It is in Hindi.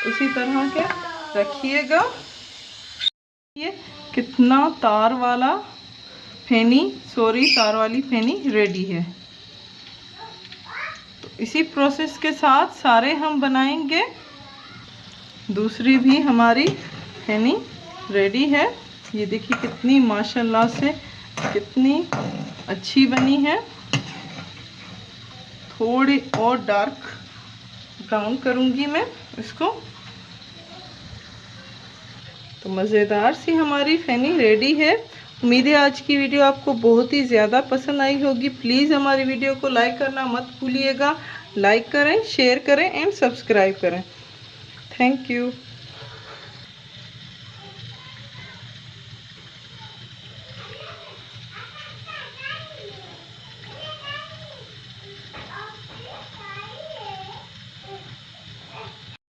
उसी तरह के रखिएगा। ये कितना तार वाला तार वाली फेनी रेडी है। तो इसी प्रोसेस के साथ सारे हम बनाएंगे। दूसरी भी हमारी फेनी रेडी है। ये देखिए कितनी माशाल्लाह से कितनी अच्छी बनी है। थोड़ी और डार्क ब्राउन करूंगी मैं इसको। तो मज़ेदार सी हमारी फेनी रेडी है। उम्मीद है आज की वीडियो आपको बहुत ही ज़्यादा पसंद आई होगी। प्लीज़ हमारी वीडियो को लाइक करना मत भूलिएगा। लाइक करें, शेयर करें एंड सब्सक्राइब करें। Thank you.